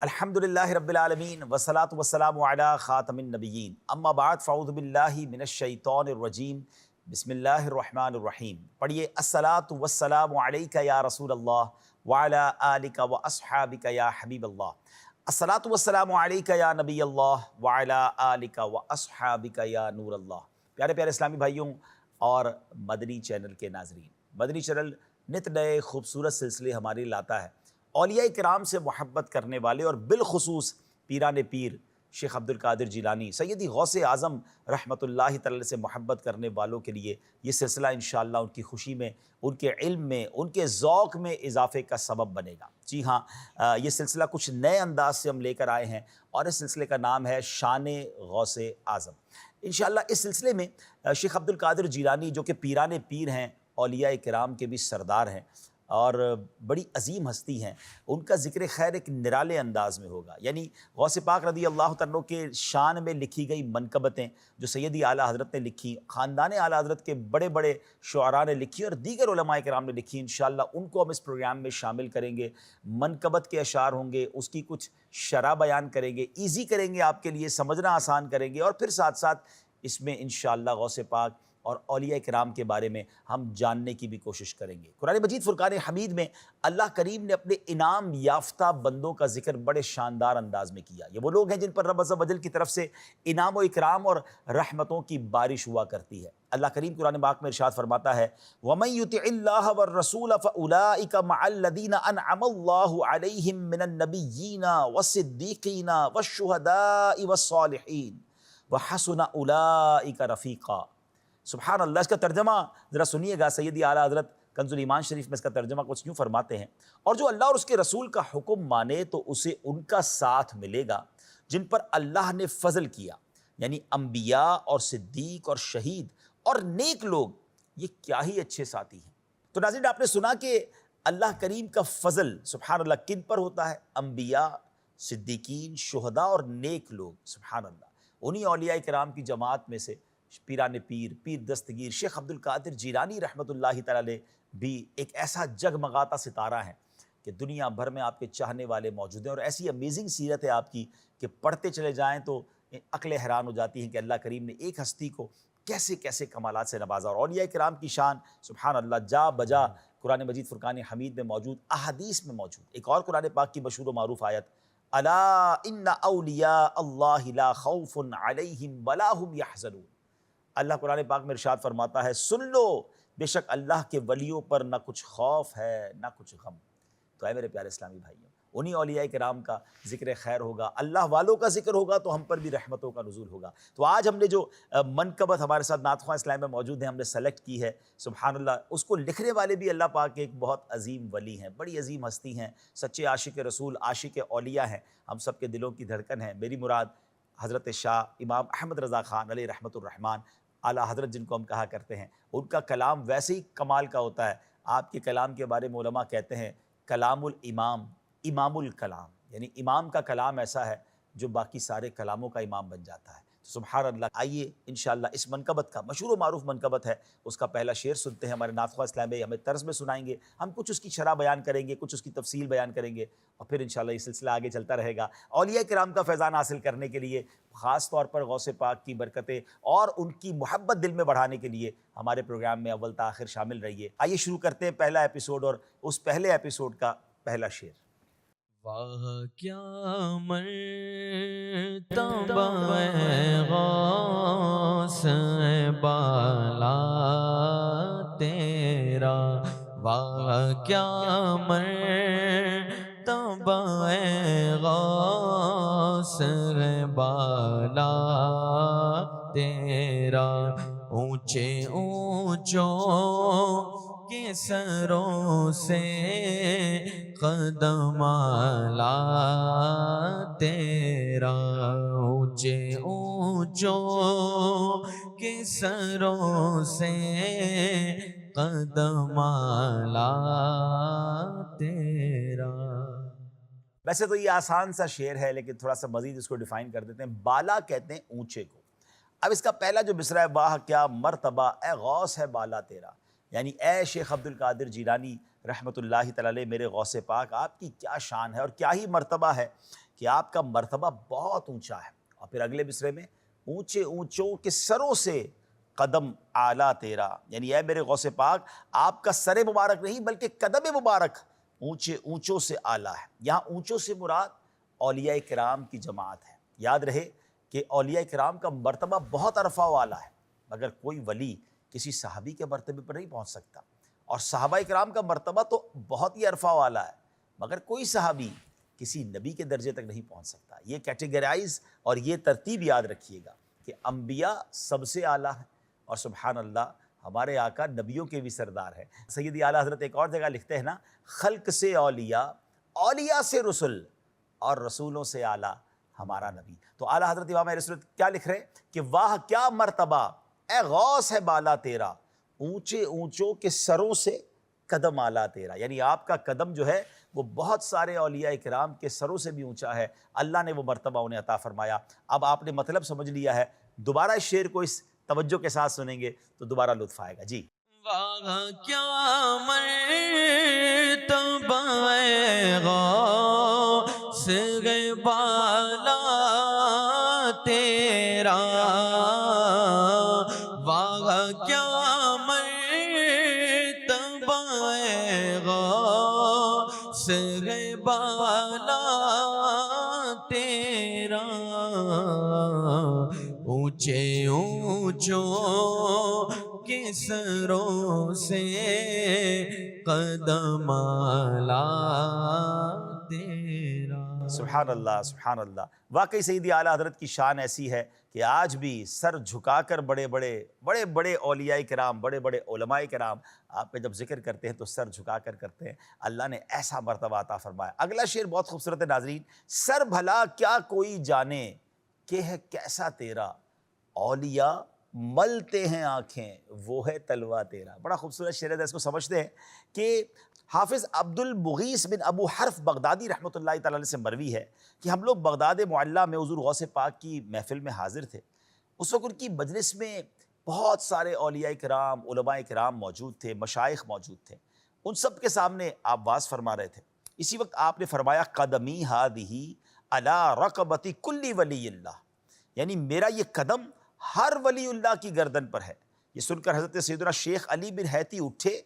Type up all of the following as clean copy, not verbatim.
الحمدللہ رب العالمین والصلاة والسلام علی خاتم النبیین اما بعد فاعوذ باللہ من الشیطان الرجیم بسم اللہ الرحمن الرحیم۔ پڑھیے الصلاة والسلام علیک یا رسول اللہ وعلی آلک واصحابک یا حبیب اللہ۔ الصلاة والسلام علیک یا نبی اللہ وعلی آلک واصحابک یا نور اللہ۔ پیارے پیارے اسلامی بھائیوں اور مدنی چینل کے ناظرین، مدنی چینل نت نئے خوبصورت سلسلے ہمارے لاتا ہے۔ اولیاء کرام سے محبت کرنے والے اور بالخصوص پیران پیر شیخ عبد القادر جیلانی سیدی غوث اعظم رحمۃ اللہ تعالی سے محبت کرنے والوں کے لیے یہ سلسلہ انشاءاللہ ان کی خوشی میں، ان کے علم میں، ان کے ذوق میں اضافے کا سبب بنے گا۔ جی ہاں، یہ سلسلہ کچھ نئے انداز سے ہم لے کر آئے ہیں اور اس سلسلے کا نام ہے شان غوث اعظم۔ انشاءاللہ اس سلسلے میں شیخ عبد القادر جیلانی جو کہ پیران پیر ہیں، اولیاء کرام کے بھی سردار ہیں اور بڑی عظیم ہستی ہیں، ان کا ذکر خیر ایک نرالے انداز میں ہوگا۔ یعنی غوث پاک رضی اللہ تعالیٰ کے شان میں لکھی گئی منقبتیں جو سیدی اعلیٰ حضرت نے لکھی، خاندان اعلیٰ حضرت کے بڑے بڑے شعراء نے لکھی اور دیگر علماء کرام نے لکھی، انشاءاللہ ان کو ہم اس پروگرام میں شامل کریں گے۔ منقبت کے اشعار ہوں گے، اس کی کچھ شرح بیان کریں گے، ایزی کریں گے، آپ کے لیے سمجھنا آسان کریں گے، اور پھر ساتھ ساتھ اس میں انشاءاللہ غوث پاک اور اولیاء کرام کے بارے میں ہم جاننے کی بھی کوشش کریں گے۔ قرآن مجید فرقان حمید میں اللہ کریم نے اپنے انعام یافتہ بندوں کا ذکر بڑے شاندار انداز میں کیا۔ یہ وہ لوگ ہیں جن پر رب عز و جل کی طرف سے انعام و اکرام اور رحمتوں کی بارش ہوا کرتی ہے۔ اللہ کریم قرآن پاک میں ارشاد فرماتا ہے وَمَن يُطِعِ اللَّهَ وَالرَّسُولَ فَأُولَٰئِكَ مَعَ الَّذِينَ أَنْعَمَ اللَّهُ عَلَيْهِم مِّنَ النَّبِيِّينَ وَالصِّدِّيقِينَ وَالشُّهَدَاءِ وَالصَّالِحِينَ وَحَسُنَ أُولَٰئِكَ رَفِيقًا۔ سبحان اللہ، اس کا ترجمہ ذرا سنیے گا۔ سیدی اعلیٰ حضرت کنز الایمان شریف میں اس کا ترجمہ کچھ یوں فرماتے ہیں، اور جو اللہ اور اس کے رسول کا حکم مانے تو اسے ان کا ساتھ ملے گا جن پر اللہ نے فضل کیا، یعنی انبیاء اور صدیق اور شہید اور نیک لوگ، یہ کیا ہی اچھے ساتھی ہیں۔ تو ناظرین، آپ نے سنا کہ اللہ کریم کا فضل سبحان اللہ کن پر ہوتا ہے؟ انبیاء، صدیقین، شہداء اور نیک لوگ، سبحان اللہ۔ انہی اولیاء کرام کی جماعت میں سے پیران پیر، پیر دستگیر شیخ عبد القادر جیلانی رحمۃ اللہ تعالی بھی ایک ایسا جگمگاتا ستارہ ہیں کہ دنیا بھر میں آپ کے چاہنے والے موجود ہیں، اور ایسی امیزنگ سیرت ہے آپ کی کہ پڑھتے چلے جائیں تو عقلیں حیران ہو جاتی ہیں کہ اللہ کریم نے ایک ہستی کو کیسے کیسے کمالات سے نوازا۔ اور اولیاء کرام کی شان سبحان اللہ جا بجا قرآن مجید فرقان حمید میں موجود، احادیث میں موجود۔ ایک اور قرآن پاک کی مشہور و معروف آیت الا ان اولیاء اللہ لا خوف علیہم ولا هم یحزنون۔ اللہ قرآن پاک میں ارشاد فرماتا ہے سن لو، بے شک اللہ کے ولیوں پر نہ کچھ خوف ہے نہ کچھ غم۔ تو اے میرے پیارے اسلامی بھائیوں، انہی اولیاء کرام کا ذکر خیر ہوگا، اللہ والوں کا ذکر ہوگا تو ہم پر بھی رحمتوں کا نزول ہوگا۔ تو آج ہم نے جو منقبت ہمارے ساتھ نعت خواں اسلام میں موجود ہیں، ہم نے سلیکٹ کی ہے، سبحان اللہ، اس کو لکھنے والے بھی اللہ پاک کے ایک بہت عظیم ولی ہیں، بڑی عظیم ہستی ہیں، سچے عاشق رسول، عاشق اولیاء ہیں، ہم سب کے دلوں کی دھڑکن ہیں۔ میری مراد حضرت شاہ امام احمد رضا خان علیہ رحمۃ الرحمن اعلیٰ حضرت، جن کو ہم کہا کرتے ہیں۔ ان کا کلام ویسے ہی کمال کا ہوتا ہے۔ آپ کے کلام کے بارے میں علماء کہتے ہیں کلام الامام، امام الکلام، یعنی امام کا کلام ایسا ہے جو باقی سارے کلاموں کا امام بن جاتا ہے۔ سبحان اللہ۔ آئیے انشاءاللہ اس منقبت کا، مشہور و معروف منقبت ہے، اس کا پہلا شعر سنتے ہیں۔ ہمارے نعت خواں اسلام میں ہمیں طرز میں سنائیں گے، ہم کچھ اس کی شرح بیان کریں گے، کچھ اس کی تفصیل بیان کریں گے، اور پھر انشاءاللہ یہ سلسلہ آگے چلتا رہے گا۔ اولیاء کرام کا فیضان حاصل کرنے کے لیے، خاص طور پر غوث پاک کی برکتیں اور ان کی محبت دل میں بڑھانے کے لیے ہمارے پروگرام میں اول تا آخر شامل رہیے۔ آئیے شروع کرتے ہیں پہلا ایپیسوڈ، اور اس پہلے ایپیسوڈ کا پہلا شعر۔ واہ کیا مرتبہ ہے غوث بالا تیرا، واہ کیا مرتبہ ہے غوث بالا تیرا، اونچے اونچوں کے سروں سے قدم اعلیٰ تیرا، اونچے اونچوں کے سروں سے قدم اعلیٰ تیرا۔ ویسے تو یہ آسان سا شعر ہے، لیکن تھوڑا سا مزید اس کو ڈیفائن کر دیتے ہیں۔ بالا کہتے ہیں اونچے کو۔ اب اس کا پہلا جو مصرع ہے، واہ کیا مرتبہ اے غوث ہے بالا تیرا، یعنی اے شیخ عبد القادر جیلانی رحمۃ اللہ تعالی علیہ، میرے غوث پاک، آپ کی کیا شان ہے اور کیا ہی مرتبہ ہے کہ آپ کا مرتبہ بہت اونچا ہے، اور پھر اگلے مصرعے میں اونچے اونچوں کے سروں سے قدم اعلیٰ تیرا، یعنی اے میرے غوث پاک آپ کا سر مبارک نہیں بلکہ قدم مبارک اونچے اونچوں سے اعلیٰ ہے۔ یہاں اونچوں سے مراد اولیاء کرام کی جماعت ہے۔ یاد رہے کہ اولیاء کرام کا مرتبہ بہت عرفہ و اعلیٰ ہے، مگر کوئی ولی کسی صحابی کے مرتبے پر نہیں پہنچ سکتا، اور صحابہ کرام کا مرتبہ تو بہت ہی عرفہ و اعلیٰ ہے، مگر کوئی صحابی کسی نبی کے درجے تک نہیں پہنچ سکتا۔ یہ کیٹیگرائز اور یہ ترتیب یاد رکھیے گا کہ انبیاء سب سے اعلیٰ ہیں، اور سبحان اللہ ہمارے آقا نبیوں کے بھی سردار ہیں۔ سیدی اعلیٰ حضرت ایک اور جگہ لکھتے ہیں نا، خلق سے اولیاء، اولیاء سے رسول، اور رسولوں سے اعلیٰ ہمارا نبی۔ تو اعلیٰ حضرت امام اہل سنت کیا لکھ رہے ہیں کہ واہ کیا مرتبہ اے غوث ہے بالا تیرا، اونچے اونچوں کے سروں سے قدم اعلیٰ تیرا، یعنی آپ کا قدم جو ہے وہ بہت سارے اولیاء کرام کے سروں سے بھی اونچا ہے، اللہ نے وہ مرتبہ انہیں عطا فرمایا۔ اب آپ نے مطلب سمجھ لیا ہے، دوبارہ اس شعر کو اس توجہ کے ساتھ سنیں گے تو دوبارہ لطف آئے گا۔ جی واہ کیا مرتبہ ہے غوث بالا تیرا، واہ کیا مرتبہ ہے غوث بالا تیرا، اونچے اونچوں کے سروں سے قدم اعلیٰ تیرا۔ سبحان اللہ سبحان اللہ، واقعی سیدی اعلیٰ حضرت کی شان ایسی ہے کہ آج بھی سر جھکا کر بڑے بڑے اولیاء کرام، بڑے بڑے علماء کرام آپ پہ جب ذکر کرتے ہیں تو سر جھکا کر کرتے ہیں۔ اللہ نے ایسا مرتبہ عطا فرمایا۔ اگلا شعر بہت خوبصورت ہے ناظرین، سر بھلا کیا کوئی جانے کہ ہے کیسا تیرا، اولیاء ملتے ہیں آنکھیں وہ ہے تلوہ تیرا۔ بڑا خوبصورت شعر ہے، اس کو سمجھتے ہیں کہ حافظ عبد المغیث بن ابو حرف بغدادی رحمۃ اللہ تعالی علیہ سے مروی ہے کہ ہم لوگ بغداد معلیٰ میں حضور غوث پاک کی محفل میں حاضر تھے۔ اس وقت ان کی مجلس میں بہت سارے اولیاء کرام، علماء کرام موجود تھے، مشائخ موجود تھے، ان سب کے سامنے آپ واز فرما رہے تھے۔ اسی وقت آپ نے فرمایا قدمی ہادہی علی رقبۃ کل ولی اللہ، یعنی میرا یہ قدم ہر ولی اللہ کی گردن پر ہے۔ یہ سن کر حضرت سیدنا شیخ علی بن حیتی اٹھے،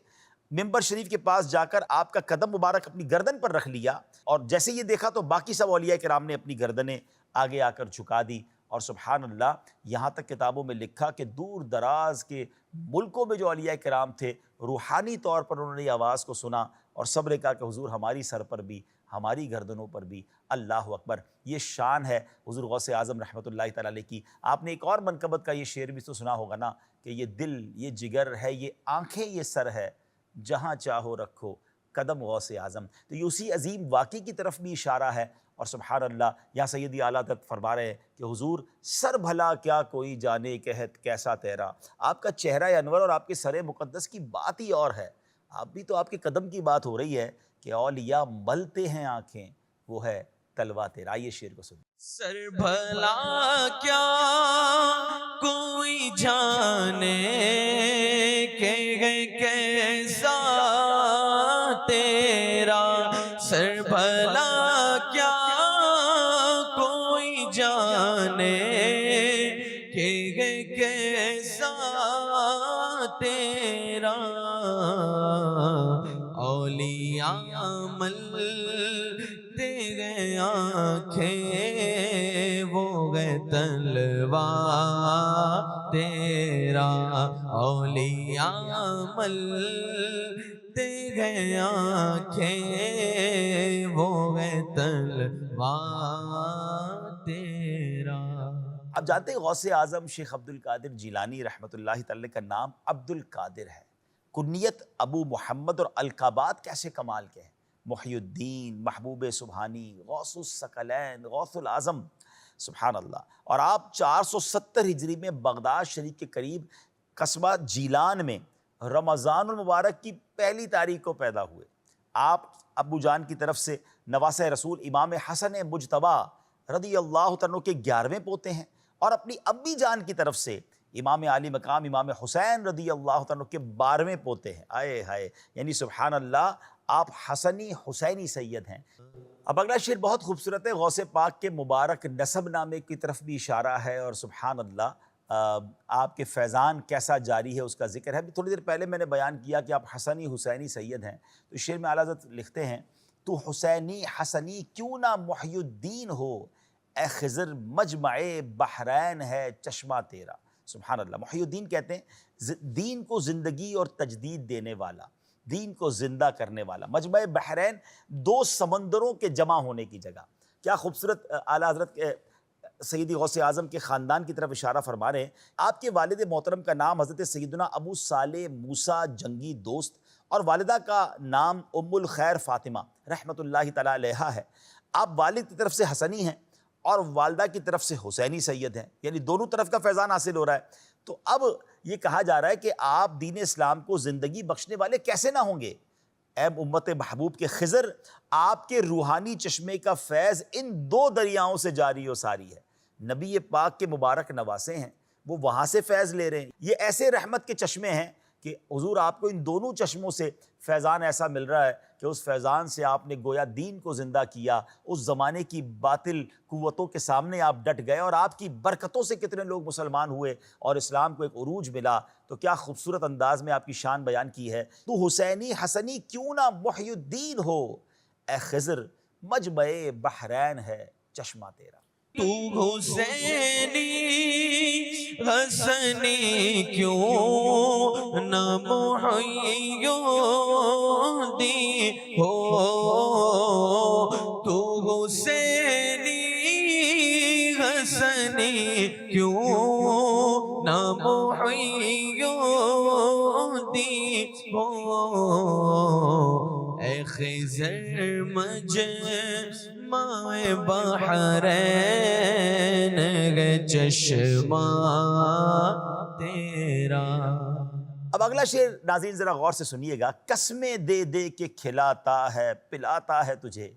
ممبر شریف کے پاس جا کر آپ کا قدم مبارک اپنی گردن پر رکھ لیا، اور جیسے یہ دیکھا تو باقی سب اولیاء کرام نے اپنی گردنیں آگے آ کر جھکا دی، اور سبحان اللہ یہاں تک کتابوں میں لکھا کہ دور دراز کے ملکوں میں جو اولیاء کرام تھے روحانی طور پر انہوں نے یہ آواز کو سنا، اور سب نے کہا کہ حضور ہماری سر پر بھی، ہماری گردنوں پر بھی، اللہ اکبر۔ یہ شان ہے حضور غوث اعظم رحمۃ اللہ تعالی علیہ کی۔ آپ نے ایک اور منقبت کا یہ شعر بھی تو سنا ہوگا نا کہ یہ دل، یہ جگر ہے، یہ آنکھیں، یہ سر ہے، جہاں چاہو رکھو قدم غوث اعظم۔ تو یہ اسی عظیم واقعے کی طرف بھی اشارہ ہے، اور سبحان اللہ یہاں سیدی اعلیٰ حضرت فرما رہے ہیں کہ حضور سر بھلا کیا کوئی جانے کہت کیسا تیرا، آپ کا چہرہ انور اور آپ کے سر مقدس کی بات ہی اور ہے، آپ بھی تو آپ کے قدم کی بات ہو رہی ہے کہ اولیاء ملتے ہیں آنکھیں وہ ہے تلوہ تیرا۔ آئیے شعر کو سنیں۔ سر بھلا کیا کوئی جانے کہ ہے کیسا تیرا، سر بھلا کیا کوئی جانے کہ ہے کیسا تیرا، اولیاء ملتے گئے آنکھیں وہ گئے تلوہ تیرا، اولیاء ملتے گئے آنکھیں وہ گئے تلوہ تیرا۔ اب جانتے ہیں غوث اعظم شیخ عبد القادر جیلانی رحمۃ اللہ تعالی کا نام عبد القادر ہے، کنیت ابو محمد، اور القابات کیسے کمال کے ہیں، محی الدین، محبوب سبحانی، غوث الثقلین، غوث العظم، سبحان اللہ۔ اور آپ 470 ہجری میں بغداد شریف کے قریب قصبہ جیلان میں رمضان المبارک کی پہلی تاریخ کو پیدا ہوئے۔ آپ ابو جان کی طرف سے نواسہ رسول امام حسن مجتبی رضی اللہ عنہ کے 11ویں پوتے ہیں، اور اپنی امی جان کی طرف سے امام عالی مقام امام حسین رضی اللہ عنہ کے 12ویں پوتے ہیں۔ آئے ہائے، یعنی سبحان اللہ آپ حسنی حسینی سید ہیں۔ اب اگلا شعر بہت خوبصورت ہے، غوث پاک کے مبارک نسب نامے کی طرف بھی اشارہ ہے، اور سبحان اللہ آپ کے فیضان کیسا جاری ہے اس کا ذکر ہے۔ تھوڑی دیر پہلے میں نے بیان کیا کہ آپ حسنی حسینی سید ہیں، تو اس شعر میں اعلیٰ حضرت لکھتے ہیں، تو حسینی حسنی کیوں نہ محی الدین ہو، اے خضر مجمع بحرین ہے چشمہ تیرا۔ سبحان اللہ، محی الدین کہتے ہیں دین کو زندگی اور تجدید دینے والا، دین کو زندہ کرنے والا، مجمع بحرین دو سمندروں کے جمع ہونے کی جگہ۔ کیا خوبصورت اعلیٰ حضرت سیدی غوث اعظم کے خاندان کی طرف اشارہ فرما رہے ہیں۔ آپ کے والد محترم کا نام حضرت سیدنا ابو صالح موسیٰ جنگی دوست، اور والدہ کا نام ام الخیر فاطمہ رحمۃ اللہ تعالیٰ علیہا ہے۔ آپ والد کی طرف سے حسنی ہیں اور والدہ کی طرف سے حسینی سید ہیں، یعنی دونوں طرف کا فیضان حاصل ہو رہا ہے۔ تو اب یہ کہا جا رہا ہے کہ آپ دین اسلام کو زندگی بخشنے والے کیسے نہ ہوں گے؟ اے امت محبوب کے خضر، آپ کے روحانی چشمے کا فیض ان دو دریاؤں سے جاری و ساری ہے۔ نبی پاک کے مبارک نواسے ہیں، وہ وہاں سے فیض لے رہے ہیں۔ یہ ایسے رحمت کے چشمے ہیں کہ حضور آپ کو ان دونوں چشموں سے فیضان ایسا مل رہا ہے کہ اس فیضان سے آپ نے گویا دین کو زندہ کیا، اس زمانے کی باطل قوتوں کے سامنے آپ ڈٹ گئے، اور آپ کی برکتوں سے کتنے لوگ مسلمان ہوئے اور اسلام کو ایک عروج ملا۔ تو کیا خوبصورت انداز میں آپ کی شان بیان کی ہے۔ تو حسینی حسنی کیوں نہ محی الدین ہو، اے خضر مجمع بحرین ہے چشمہ تیرا۔ تو حسینی حسنی کیوں نہ محی الدین ہو، تو حسینی حسنی کیوں نہ محی الدین ہو، اے خضر مجمع بحرین ہے چشمہ تیرا۔ اب اگلا شعر ناظرین ذرا غور سے سنیے گا۔ قسمیں دے دے کے کھلاتا ہے پلاتا ہے تجھے،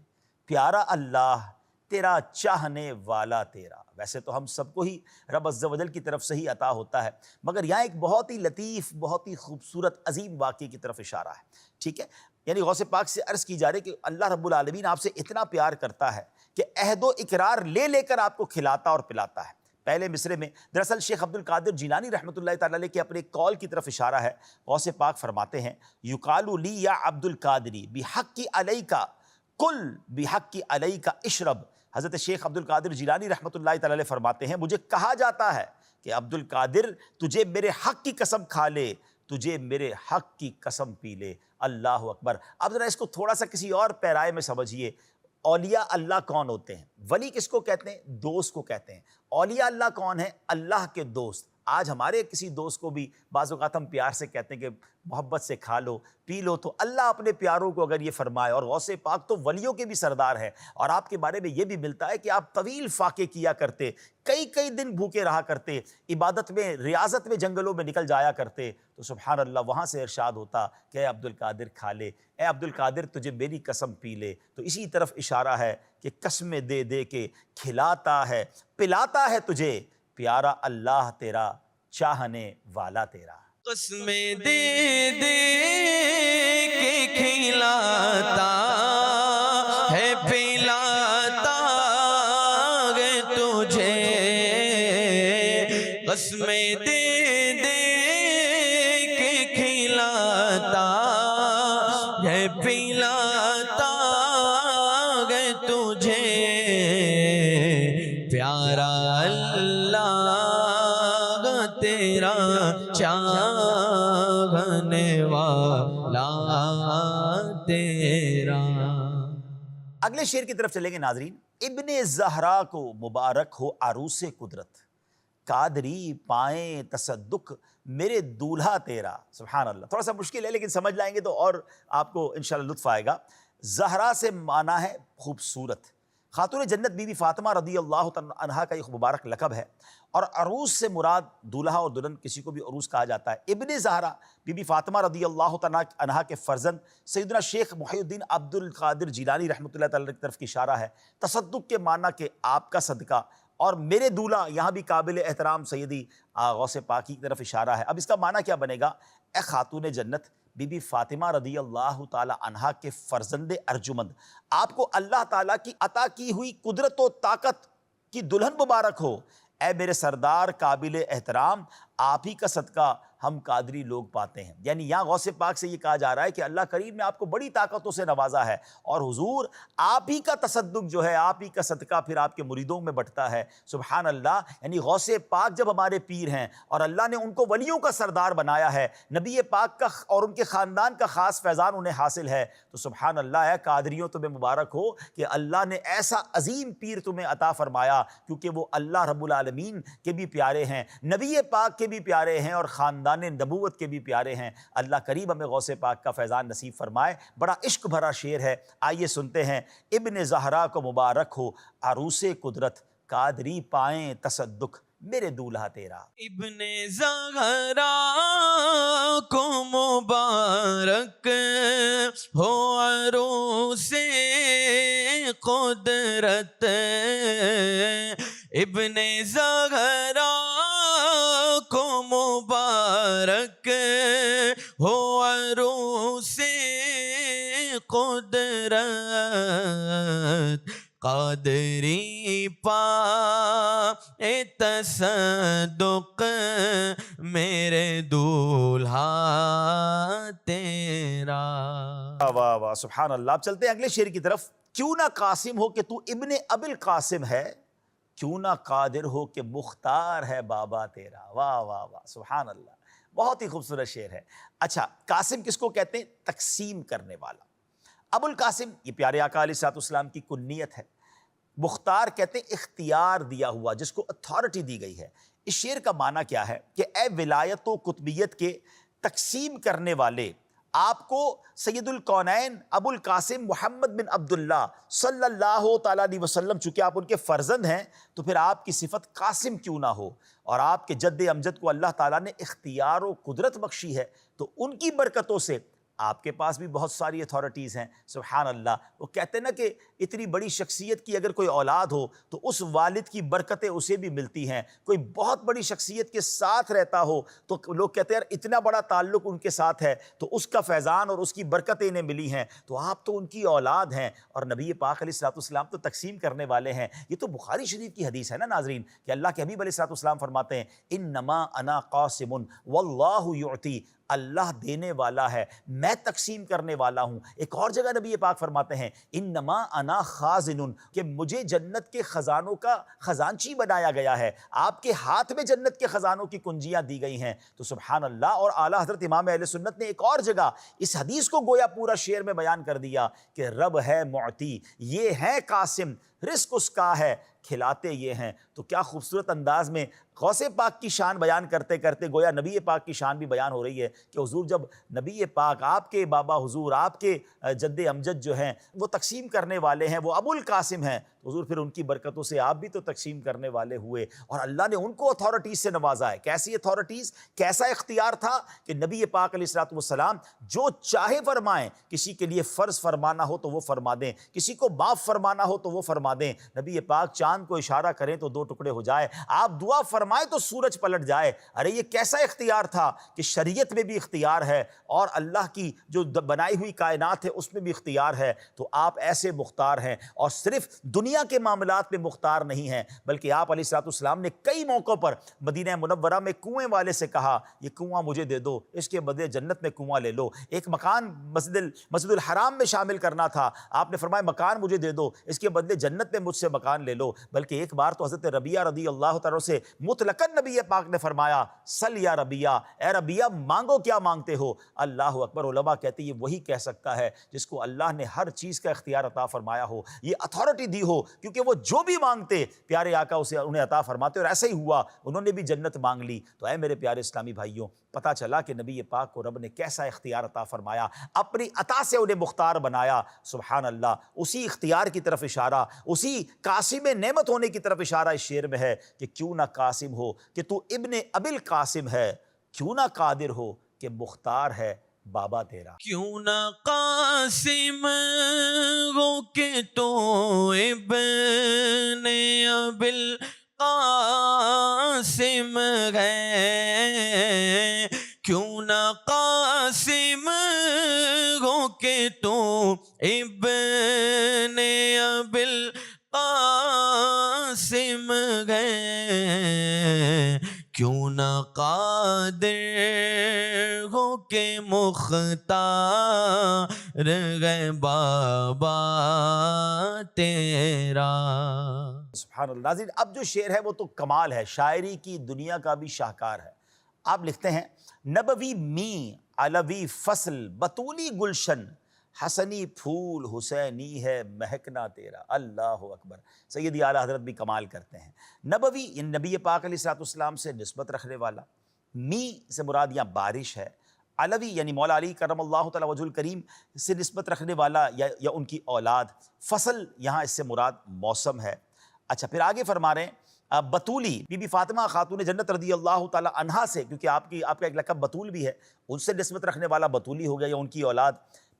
پیارا اللہ تیرا چاہنے والا تیرا۔ ویسے تو ہم سب کو ہی رب عز و جل کی طرف سے ہی عطا ہوتا ہے، مگر یہاں ایک بہت ہی لطیف، بہت ہی خوبصورت عظیم واقعے کی طرف اشارہ ہے، ٹھیک ہے؟ یعنی غوث پاک سے عرض کی جا رہی کہ اللہ رب العالمین آپ سے اتنا پیار کرتا ہے کہ عہد و اقرار لے لے کر آپ کو کھلاتا اور پلاتا ہے۔ پہلے مصرے میں دراصل شیخ عبد القادر جیلانی رحمۃ اللہ تعالیٰ علیہ کے اپنے قول کی طرف اشارہ ہے۔ غوث پاک فرماتے ہیں، یقال لی یا عبد القادری بحق علیک قل بحق علیک اشرب۔ حضرت شیخ عبد القادر جیلانی رحمۃ اللہ تعالیٰ علیہ فرماتے ہیں، مجھے کہا جاتا ہے کہ عبد القادر تجھے میرے حق کی قسم کھا لے، تجھے میرے حق کی قسم پی لے۔ اللہ اکبر۔ اب ذرا اس کو تھوڑا سا کسی اور پیرائے میں سمجھیے۔ اولیاء اللہ کون ہوتے ہیں؟ ولی کس کو کہتے ہیں؟ دوست کو کہتے ہیں۔ اولیاء اللہ کون ہیں؟ اللہ کے دوست۔ آج ہمارے کسی دوست کو بھی بعض اوقات ہم پیار سے کہتے ہیں کہ محبت سے کھا لو پی لو، تو اللہ اپنے پیاروں کو اگر یہ فرمائے، اور غوث پاک تو ولیوں کے بھی سردار ہیں، اور آپ کے بارے میں یہ بھی ملتا ہے کہ آپ طویل فاقے کیا کرتے، کئی دن بھوکے رہا کرتے، عبادت میں ریاضت میں جنگلوں میں نکل جایا کرتے، تو سبحان اللہ وہاں سے ارشاد ہوتا کہ اے عبد القادر کھا لے، اے عبد القادر تجھے میری قسم پی لے۔ تو اسی طرف اشارہ ہے کہ قسمیں دے دے کے کھلاتا ہے پلاتا ہے تجھے، پیارا اللہ تیرا چاہنے والا تیرا۔ قسمیں دے دے کے کھلاتا ہے پلاتا ہے تجھے، قسمیں دے دے کے کھلاتا ہے پلاتا ہے تجھے، پیارا اللہ تیرا چاہنے والا تیرا۔ اگلے شعر کی طرف چلیں گے ناظرین۔ ابن زہرا کو مبارک ہو عروس قدرت، قادری پائیں تصدق میرے دولہا تیرا۔ سبحان اللہ، تھوڑا سا مشکل ہے لیکن سمجھ لائیں گے تو اور آپ کو انشاءاللہ لطف آئے گا۔ زہرا سے معنی ہے خوبصورت۔ خاتون جنت بی بی فاطمہ رضی اللہ عنہا کا یہ مبارک لقب ہے، اور عروس سے مراد دولہا اور دلہن، کسی کو بھی عروس کہا جاتا ہے۔ ابن زہرا بی بی فاطمہ رضی اللہ عنہا کے فرزند سیدنا شیخ محی الدین عبد القادر جیلانی رحمۃ اللہ تعالیٰ کی طرف کی اشارہ ہے۔ تصدق کے معنی کہ آپ کا صدقہ، اور میرے دولہا یہاں بھی قابل احترام سیدی غوث پاک کی طرف اشارہ ہے۔ اب اس کا معنی کیا بنے گا؟ اے خاتون جنت بی بی فاطمہ رضی اللہ تعالی عنہا کے فرزند ارجمند، آپ کو اللہ تعالیٰ کی عطا کی ہوئی قدرت و طاقت کی دلہن مبارک ہو۔ اے میرے سردار قابل احترام، آپ ہی کا صدقہ ہم قادری لوگ پاتے ہیں۔ یعنی یہاں غوث پاک سے یہ کہا جا رہا ہے کہ اللہ کریم نے آپ کو بڑی طاقتوں سے نوازا ہے، اور حضور آپ ہی کا تصدق جو ہے، آپ ہی کا صدقہ پھر آپ کے مریدوں میں بٹتا ہے۔ سبحان اللہ۔ یعنی غوث پاک جب ہمارے پیر ہیں اور اللہ نے ان کو ولیوں کا سردار بنایا ہے، نبی پاک کا اور ان کے خاندان کا خاص فیضان انہیں حاصل ہے، تو سبحان اللہ ہے قادریوں تمہیں مبارک ہو کہ اللہ نے ایسا عظیم پیر تمہیں عطا فرمایا، کیونکہ وہ اللہ رب العالمین کے بھی پیارے ہیں، نبی پاک کے بھی پیارے ہیں، اور خاندان نبوت کے بھی پیارے ہیں۔ اللہ کریم ہمیں غوث پاک کا فیضان نصیب فرمائے۔ بڑا عشق بھرا شعر ہے، آئیے سنتے ہیں۔ ابن زہرا کو مبارک ہو عروس قدرت، قادری پائیں تصدق میرے دولہا تیرا۔ ابن زہرا کو مبارک ہو عروس قدرت، ابن زہرا کو مبارک ہو عروس قدرت، قادری پائے تصدق میرے دولہا تیرا۔ واہ واہ سبحان اللہ۔ اب چلتے ہیں اگلے شعر کی طرف۔ کیوں نہ قاسم ہو کہ تو ابن ابی القاسم ہے، کیوں نہ قادر ہو کہ مختار ہے بابا تیرا۔ واہ واہ واہ سبحان اللہ، بہت ہی خوبصورت شعر ہے۔ اچھا، قاسم کس کو کہتے ہیں؟ تقسیم کرنے والا۔ ابو القاسم یہ پیارے آقا علیہ الصلوۃ والسلام کی کنیت ہے۔ مختار کہتے ہیں اختیار دیا ہوا، جس کو اتھارٹی دی گئی ہے۔ اس شعر کا معنی کیا ہے کہ اے ولایت و قطبیت کے تقسیم کرنے والے، آپ کو سید الکونین ابو القاسم محمد بن عبداللہ صلی اللہ تعالیٰ علیہ وسلم، چونکہ آپ ان کے فرزند ہیں تو پھر آپ کی صفت قاسم کیوں نہ ہو، اور آپ کے جد امجد کو اللہ تعالیٰ نے اختیار و قدرت بخشی ہے، تو ان کی برکتوں سے آپ کے پاس بھی بہت ساری اتھارٹیز ہیں۔ سبحان اللہ۔ وہ کہتے ہیں نا کہ اتنی بڑی شخصیت کی اگر کوئی اولاد ہو تو اس والد کی برکتیں اسے بھی ملتی ہیں۔ کوئی بہت بڑی شخصیت کے ساتھ رہتا ہو تو لوگ کہتے ہیں یار اتنا بڑا تعلق ان کے ساتھ ہے تو اس کا فیضان اور اس کی برکتیں انہیں ملی ہیں، تو آپ تو ان کی اولاد ہیں۔ اور نبی پاک علیہ الصلوۃ والسلام تو تقسیم کرنے والے ہیں۔ یہ تو بخاری شریف کی حدیث ہے نا ناظرین، کہ اللہ کے حبیب علیہ الصلوۃ والسلام فرماتے ہیں انما انا قاسم واللہ یعطی، اللہ دینے والا ہے، میں تقسیم کرنے والا ہوں۔ ایک اور جگہ نبی پاک فرماتے ہیں انما انا خازن، کہ مجھے جنت کے خزانوں کا خزانچی بنایا گیا ہے، آپ کے ہاتھ میں جنت کے خزانوں کی کنجیاں دی گئی ہیں۔ تو سبحان اللہ۔ اور اعلیٰ حضرت امام اہل سنت نے ایک اور جگہ اس حدیث کو گویا پورا شعر میں بیان کر دیا کہ رب ہے معطی، یہ ہے قاسم، رزق اس کا ہے، کھلاتے یہ ہیں۔ تو کیا خوبصورت انداز میں غوث پاک کی شان بیان کرتے کرتے گویا نبی پاک کی شان بھی بیان ہو رہی ہے کہ حضور جب نبی پاک آپ کے بابا حضور آپ کے جد امجد جو ہیں وہ تقسیم کرنے والے ہیں، وہ ابو القاسم ہیں، تو حضور پھر ان کی برکتوں سے آپ بھی تو تقسیم کرنے والے ہوئے، اور اللہ نے ان کو اتھارٹیز سے نوازا ہے۔ کیسی اتھارٹیز، کیسا اختیار تھا کہ نبی پاک علیہ الصلوۃ والسلام جو چاہے فرمائیں، کسی کے لیے فرض فرمانا ہو تو وہ فرما دیں، کسی کو معاف فرمانا ہو تو وہ فرما دیں۔ نبی پاک چاند کو اشارہ کریں تو 2 ٹکڑے ہو جائے، آپ دعا فرمائیں تو سورج پلٹ جائے۔ ارے یہ کیسا اختیار تھا کہ شریعت میں بھی اختیار ہے اور اللہ کی جو بنائی ہوئی کائنات ہے اس میں بھی اختیار ہے۔ تو آپ ایسے مختار ہیں، اور صرف دنیا کے معاملات میں مختار نہیں ہیں، بلکہ آپ علیہ الصلوۃ والسلام نے کئی موقعوں پر مدینہ منورہ میں کنویں والے سے کہا یہ کنواں مجھے دے دو، اس کے بدلے جنت میں کنواں لے لو۔ ایک مکان مسجد الحرام میں شامل کرنا تھا، آپ نے فرمایا مکان مجھے دے دو، اس کے بدلے جنت میں مجھ سے مکان لے لو۔ بلکہ ایک بار تو حضرت ربیہ رضی اللہ تعالیٰ سے مطلقاً نبی پاک نے فرمایا سل یا ربیہ، اے ربیہ مانگو کیا مانگتے ہو۔ اللہ اکبر۔ علماء کہتے ہیں یہ وہی کہہ سکتا ہے جس کو اللہ نے ہر چیز کا اختیار عطا فرمایا ہو، یہ اتھارٹی دی ہو، کیونکہ وہ جو بھی مانگتے پیارے آقا اسے انہیں عطا فرماتے، اور ایسا ہی ہوا، انہوں نے بھی جنت مانگ لی۔ تو اے میرے پیارے اسلامی بھائیوں، پتہ چلا کہ نبی پاک کو رب نے کیسا اختیار عطا فرمایا، اپنی عطا سے انہیں مختار بنایا۔ سبحان اللہ۔ اسی اختیار کی طرف اشارہ، اسی قاسم نعمت ہونے کی طرف اشارہ اس شعر میں ہے کہ کیوں نہ قاسم ہو کہ تو ابن ابی القاسم ہے، کیوں نہ قادر ہو کہ مختار ہے بابا تیرا۔ کیوں نہ قاسم ہو کہ تو ابن ابی القاسم ہے، کیوں نہ ابن ابل قاسم گئے، کیوں نہ قادر ہو کہ مختار گئے بابا تیرا۔ سبحان اللہ۔ ناظرین، اب جو شعر ہے وہ تو کمال ہے، شاعری کی دنیا کا بھی شاہکار ہے۔ آپ لکھتے ہیں نبوی می علوی فصل بطولی گلشن، حسنی پھول حسینی ہے مہکنا تیرا۔ اللہ اکبر۔ سیدی اعلیٰ حضرت بھی کمال کرتے ہیں۔ نبوی یعنی نبی پاک علیہ الصلوۃ والسلام سے نسبت رکھنے والا، می سے مراد یہاں بارش ہے، علوی یعنی مولا علی کرم اللہ تعالی وجہ الکریم سے نسبت رکھنے والا یا ان کی اولاد، فصل یہاں اس سے مراد موسم ہے۔ اچھا، پھر آگے فرما رہے ہیں بطولی، بی بی فاطمہ خاتون جنت رضی اللہ تعالی عنہا سے، کیونکہ آپ کا ایک لقب بطول بھی ہے، ان سے نسبت رکھنے والا بطولی ہو گیا یا ان کی اولاد۔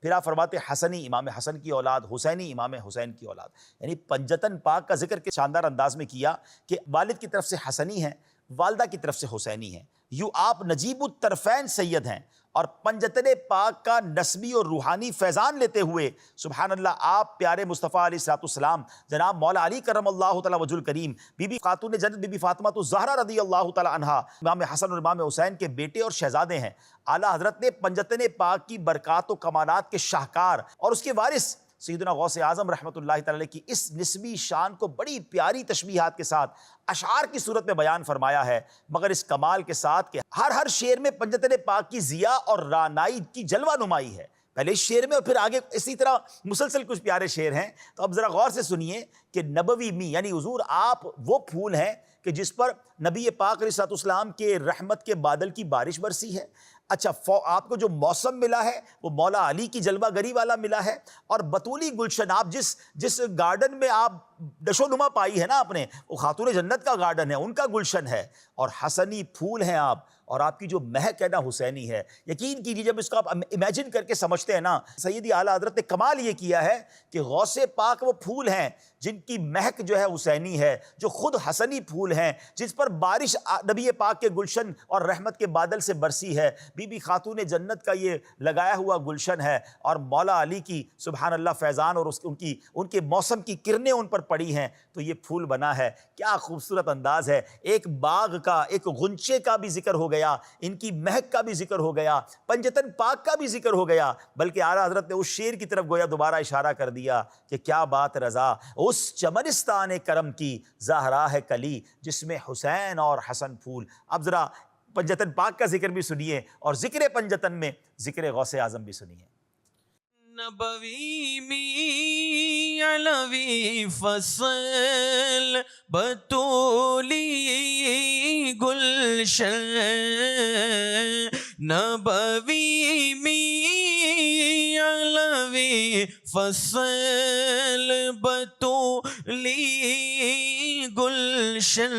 پھر آپ فرماتے حسنی، امام حسن کی اولاد، حسینی، امام حسین کی اولاد، یعنی پنجتن پاک کا ذکر کے شاندار انداز میں کیا کہ والد کی طرف سے حسنی ہے، والدہ کی طرف سے حسینی ہے، یوں آپ نجیب الطرفین سید ہیں، اور پنجتن پاک کا نسبی اور روحانی فیضان لیتے ہوئے سبحان اللہ آپ پیارے مصطفیٰ علیہ الصلوۃ والسلام جناب مولا علی کرم اللہ تعالی وجہ الکریم، بی بی خاتون جنت بی بی فاطمہ الزہرا رضی اللہ تعالی عنہا، امام حسن اور امام حسین کے بیٹے اور شہزادے ہیں۔ اعلیٰ حضرت نے پنجتن پاک کی برکات و کمالات کے شاہکار اور اس کے وارث سیدنا غوث اعظم رحمۃ اللہ تعالی علیہ کی اس نسبی شان کو بڑی پیاری تشبیہات کے ساتھ اشعار کی صورت میں بیان فرمایا ہے، مگر اس کمال کے ساتھ کہ ہر شعر میں پنجتن پاک کی ضیاء اور رانائی کی جلوہ نمائی ہے، پہلے اس شعر میں اور پھر آگے اسی طرح مسلسل کچھ پیارے شعر ہیں۔ تو اب ذرا غور سے سنیے کہ نبوی می یعنی حضور آپ وہ پھول ہیں کہ جس پر نبی پاک علیہ الصلوۃ والسلام کے رحمت کے بادل کی بارش برسی ہے۔ اچھا، آپ کو جو موسم ملا ہے وہ مولا علی کی جلوہ گری والا ملا ہے، اور بطولی گلشن، آپ جس گارڈن میں آپ نشو نما پائی ہے نا آپ نے، وہ خاتون جنت کا گارڈن ہے، ان کا گلشن ہے، اور حسنی پھول ہیں آپ، اور آپ کی جو مہک ہے نا حسینی ہے۔ یقین کیجیے جب اس کو آپ امیجن کر کے سمجھتے ہیں نا، سیدی اعلیٰ حضرت نے کمال یہ کیا ہے کہ غوث پاک وہ پھول ہیں جن کی مہک جو ہے حسینی ہے، جو خود حسنی پھول ہیں، جس پر بارش نبی پاک کے گلشن اور رحمت کے بادل سے برسی ہے، بی بی خاتون جنت کا یہ لگایا ہوا گلشن ہے، اور مولا علی کی سبحان اللہ فیضان اور ان کے موسم کی کرنیں ان پر پڑی ہیں، تو یہ پھول بنا ہے۔ کیا خوبصورت انداز ہے، ایک باغ کا، ایک غنچے کا بھی ذکر ہو گیا، ان کی مہک کا بھی ذکر ہو گیا، پنجتن پاک کا بھی ذکر ہو گیا، بلکہ اعلیٰ حضرت نے اس شعر کی طرف گویا دوبارہ اشارہ کر دیا کہ کیا بات رضا اس چمنستان کرم کی، زہرا ہے کلی جس میں حسین اور حسن پھول۔ اب ذرا پنجتن پاک کا ذکر بھی سنیے، اور ذکر پنجتن میں ذکر غوث اعظم بھی سنیے۔ نبوی می علوی فصل بطولی گلشن، نبوی می علوی فصل بطولی گلشن،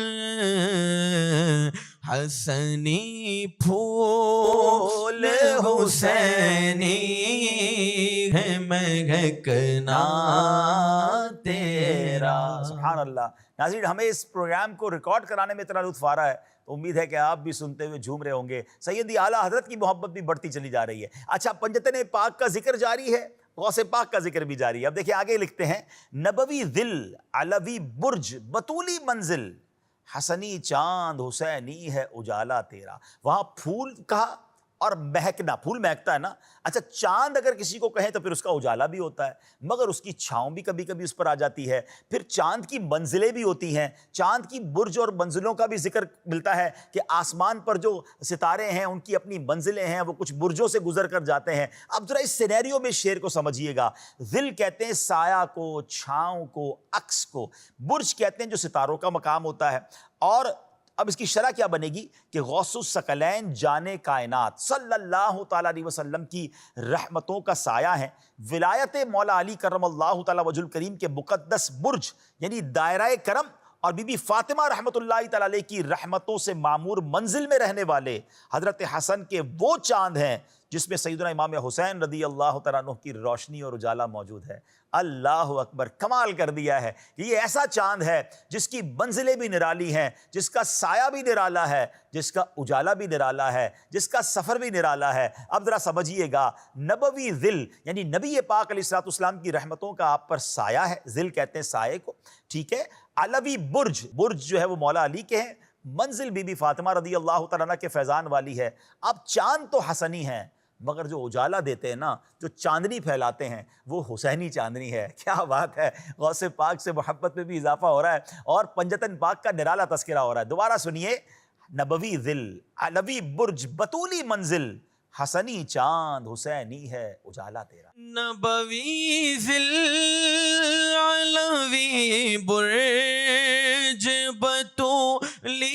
حسنی پھول حسینی ہے مہکنا تیرا۔ سبحان اللہ۔ ناظرین، ہمیں اس پروگرام کو ریکارڈ کرانے میں اتنا لطف آ رہا ہے تو امید ہے کہ آپ بھی سنتے ہوئے جھوم رہے ہوں گے۔ سیدی اعلیٰ حضرت کی محبت بھی بڑھتی چلی جا رہی ہے۔ اچھا، پنجتن پاک کا ذکر جاری ہے، غوث پاک کا ذکر بھی جاری ہے۔ اب دیکھیں آگے لکھتے ہیں نبوی ذل علوی برج بطولی منزل، حسنی چاند حسینی ہے اجالا تیرا۔ وہاں پھول کہا اور مہکنا، پھول مہکتا ہے نا۔ اچھا، چاند اگر کسی کو کہیں تو پھر اس کا اجالا بھی ہوتا ہے، مگر اس کی چھاؤں بھی کبھی کبھی اس پر آ جاتی ہے۔ پھر چاند کی منزلیں بھی ہوتی ہیں، چاند کی برج اور منزلوں کا بھی ذکر ملتا ہے کہ آسمان پر جو ستارے ہیں ان کی اپنی منزلیں ہیں، وہ کچھ برجوں سے گزر کر جاتے ہیں۔ اب ذرا اس سینیریو میں شعر کو سمجھیے گا۔ ظل کہتے ہیں سایہ کو، چھاؤں کو، عکس کو، برج کہتے ہیں جو ستاروں کا مقام ہوتا ہے۔ اور اب اس کی شرح کیا بنے گی کہ غوث الثقلین جان کائنات صلی اللہ تعالیٰ علیہ وسلم کی رحمتوں کا سایہ ہیں، ولایت مولا علی کرم اللہ تعالیٰ وجہ الکریم کے مقدس برج یعنی دائرہ کرم اور بی بی فاطمہ رحمۃ اللہ تعالی علیہ کی رحمتوں سے معمور منزل میں رہنے والے حضرت حسن کے وہ چاند ہیں جس میں سیدنا امام حسین رضی اللہ تعالیٰ عنہ کی روشنی اور اجالا موجود ہے۔ اللہ اکبر، کمال کر دیا ہے کہ یہ ایسا چاند ہے جس کی منزلیں بھی نرالی ہیں، جس کا سایہ بھی نرالا ہے، جس کا اجالا بھی نرالا ہے، جس کا سفر بھی نرالا ہے۔ اب ذرا سمجھیے گا، نبوی ظل یعنی نبی پاک علیہ الصلوۃ والسلام کی رحمتوں کا آپ پر سایہ ہے، ظل کہتے ہیں سائے کو، ٹھیک ہے۔ علوی برج، برج جو ہے وہ مولا علی کے ہیں، منزل بی بی فاطمہ رضی اللہ تعالیٰ عنہ کے فیضان والی ہے۔ اب چاند تو حسنی ہیں، مگر جو اجالا دیتے ہیں نا، جو چاندنی پھیلاتے ہیں، وہ حسینی چاندنی ہے۔ کیا بات ہے، غوث پاک سے محبت میں بھی اضافہ ہو رہا ہے اور پنجتن پاک کا نرالا تذکرہ ہو رہا ہے۔ دوبارہ سنیے، نبوی ظل، علوی برج، بطولی منزل، حسنی چاند، حسینی ہے اجالا تیرا۔ نبوی ذل علوی برج بطولی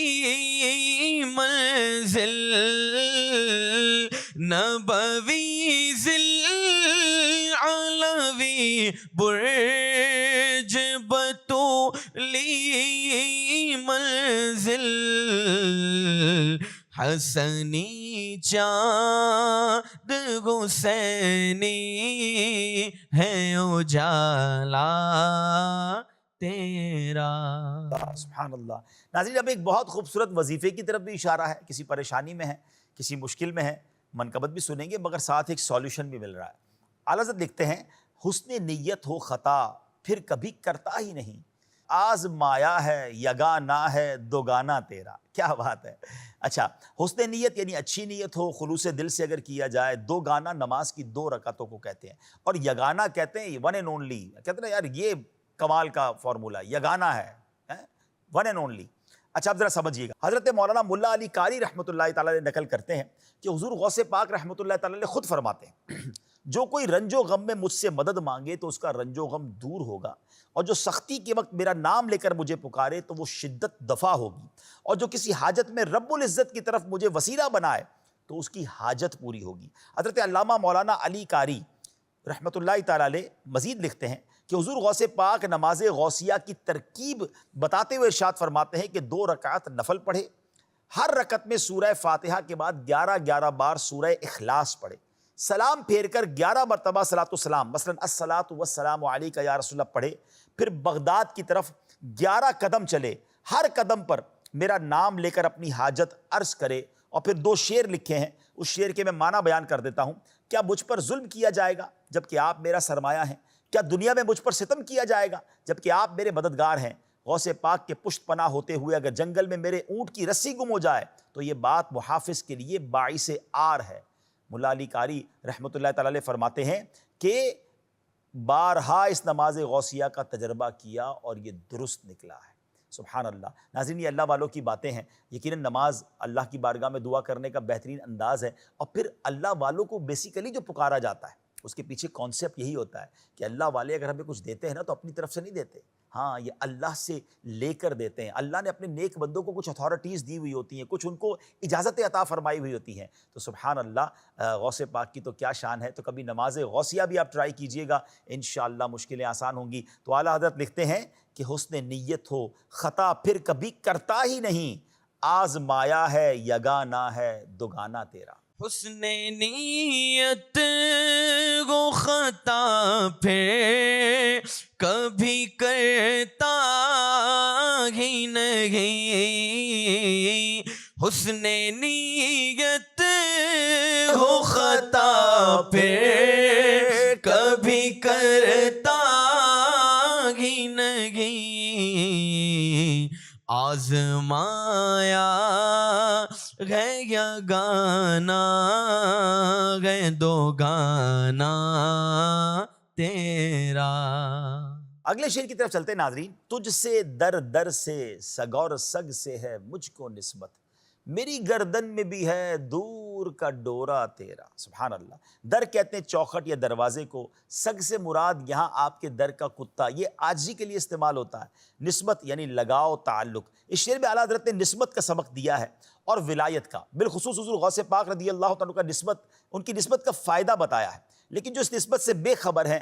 منزل، نبوی ذل علوی برج بطولی منزل، حسنی چاند حسینی ہے اجالا تیرا۔ سبحان اللہ۔ ناظرین، اب ایک بہت خوبصورت وظیفے کی طرف بھی اشارہ ہے۔ کسی پریشانی میں ہے، کسی مشکل میں ہے، منقبت بھی سنیں گے مگر ساتھ ایک سولوشن بھی مل رہا ہے۔ اعلیٰ حضرت لکھتے ہیں، حسن نیت ہو خطا پھر کبھی کرتا ہی نہیں، آزمایا ہے یگانا ہے دوگانا تیرا۔ کیا بات ہے۔ اچھا، حسن نیت یعنی اچھی نیت ہو، خلوص دل سے اگر کیا جائے۔ دو گانا نماز کی 2 رکعتوں کو کہتے ہیں، اور یگانا کہتے ہیں ون اینڈ اونلی۔ کہتے ہیں یار یہ کمال کا فارمولہ یگانا ہے، ون اینڈ اونلی۔ اچھا اب ذرا سمجھیے گا، حضرت مولانا ملا علی قاری رحمۃ اللہ تعالیٰ علیہ نقل کرتے ہیں کہ حضور غوث پاک رحمۃ اللہ تعالیٰ علیہ خود فرماتے ہیں، جو کوئی رنج و غم میں مجھ سے مدد مانگے تو اس کا رنج و غم دور ہوگا، اور جو سختی کے وقت میرا نام لے کر مجھے پکارے تو وہ شدت دفع ہوگی، اور جو کسی حاجت میں رب العزت کی طرف مجھے وسیلہ بنائے تو اس کی حاجت پوری ہوگی۔ حضرت علامہ مولانا علی قاری رحمۃ اللہ تعالیٰ علیہ مزید لکھتے ہیں کہ حضور غوث پاک نماز غوثیہ کی ترکیب بتاتے ہوئے ارشاد فرماتے ہیں کہ 2 رکعت نفل پڑھے، ہر رکعت میں سورہ فاتحہ کے بعد 11 بار سورہ اخلاص پڑھے، سلام پھیر کر 11 مرتبہ صلاۃ والسلام، مثلا الصلاۃ والسلام علیک یا رسول اللہ پڑھے، پھر بغداد کی طرف 11 قدم چلے، ہر قدم پر میرا نام لے کر اپنی حاجت عرض کرے، اور پھر 2 شعر لکھے ہیں، اس شعر کے میں معنی بیان کر دیتا ہوں۔ کیا مجھ پر ظلم کیا جائے گا جبکہ آپ میرا سرمایہ ہیں؟ کیا دنیا میں مجھ پر ستم کیا جائے گا جبکہ آپ میرے مددگار ہیں؟ غوث پاک کے پشت پناہ ہوتے ہوئے اگر جنگل میں میرے اونٹ کی رسی گم ہو جائے تو یہ بات محافظ کے لیے باعث عار ہے۔ ملا علی قاری رحمۃ اللہ تعالی علیہ فرماتے ہیں کہ بارہا اس نماز غوثیہ کا تجربہ کیا اور یہ درست نکلا ہے۔ سبحان اللہ۔ ناظرین، یہ اللہ والوں کی باتیں ہیں۔ یقیناً نماز اللہ کی بارگاہ میں دعا کرنے کا بہترین انداز ہے، اور پھر اللہ والوں کو بیسیکلی جو پکارا جاتا ہے اس کے پیچھے کانسیپٹ یہی ہوتا ہے کہ اللہ والے اگر ہمیں کچھ دیتے ہیں نا تو اپنی طرف سے نہیں دیتے، ہاں یہ اللہ سے لے کر دیتے ہیں۔ اللہ نے اپنے نیک بندوں کو کچھ اتھارٹیز دی ہوئی ہوتی ہیں، کچھ ان کو اجازتیں عطا فرمائی ہوئی ہوتی ہیں، تو سبحان اللہ، غوث پاک کی تو کیا شان ہے۔ تو کبھی نماز غوثیہ بھی آپ ٹرائی کیجئے گا، انشاءاللہ مشکلیں آسان ہوں گی۔ تو اعلیٰ حضرت لکھتے ہیں کہ حسن نیت ہو خطا پھر کبھی کرتا ہی نہیں، آزمایا ہے یگانا ہے دوگانا تیرا۔ حسن نیت کو خطا پھر کبھی کرتا ہی نہیں، حسن نیت کو خطا پھر کبھی کرتا ہی نہیں، آزمایا ہے یگانا ہے دو گانا تیرا۔ اگلے شعر کی طرف چلتے ناظرین۔ تجھ سے در در سے سگ اور سگ سے ہے مجھ کو نسبت، میری گردن میں بھی ہے دور کا ڈورا تیرا۔ سبحان اللہ۔ در کہتے ہیں چوکھٹ یا دروازے کو، سگ سے مراد یہاں آپ کے در کا کتا، یہ عاجزی کے لیے استعمال ہوتا ہے۔ نسبت یعنی لگاؤ، تعلق۔ اس شعر میں اعلیٰ حضرت نے نسبت کا سبق دیا ہے اور ولایت کا، بالخصوص حضور غوث پاک رضی اللہ تعالیٰ کا نسبت، ان کی نسبت کا فائدہ بتایا ہے۔ لیکن جو اس نسبت سے بے خبر ہیں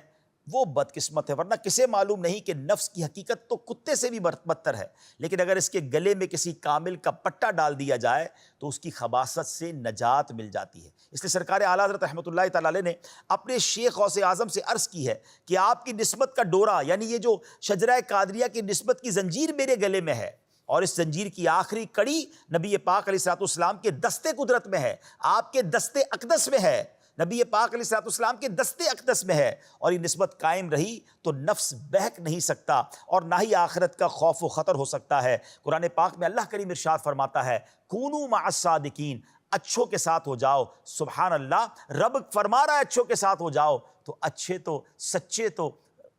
وہ بدقسمت ہے، ورنہ کسے معلوم نہیں کہ نفس کی حقیقت تو کتے سے بھی بدتر ہے، لیکن اگر اس کے گلے میں کسی کامل کا پٹا ڈال دیا جائے تو اس کی خباثت سے نجات مل جاتی ہے۔ اس لیے سرکار اعلیٰ حضرت رحمۃ اللہ تعالی علیہ نے اپنے شیخ غوث اعظم سے عرض کی ہے کہ آپ کی نسبت کا ڈورا، یعنی یہ جو شجرہ قادریہ کی نسبت کی زنجیر میرے گلے میں ہے، اور اس زنجیر کی آخری کڑی نبی پاک علیہ الصلوۃ والسلام کے دستے قدرت میں ہے، آپ کے دستے اقدس میں ہے، نبی پاک علیہ الصلوۃ والسلام کے دستے اقدس میں ہے، اور یہ نسبت قائم رہی تو نفس بہک نہیں سکتا اور نہ ہی آخرت کا خوف و خطر ہو سکتا ہے۔ قرآن پاک میں اللہ کریم ارشاد فرماتا ہے کونوا مع الصادقین، اچھوں کے ساتھ ہو جاؤ۔ سبحان اللہ، رب فرما رہا ہے اچھوں کے ساتھ ہو جاؤ، تو اچھے تو سچے تو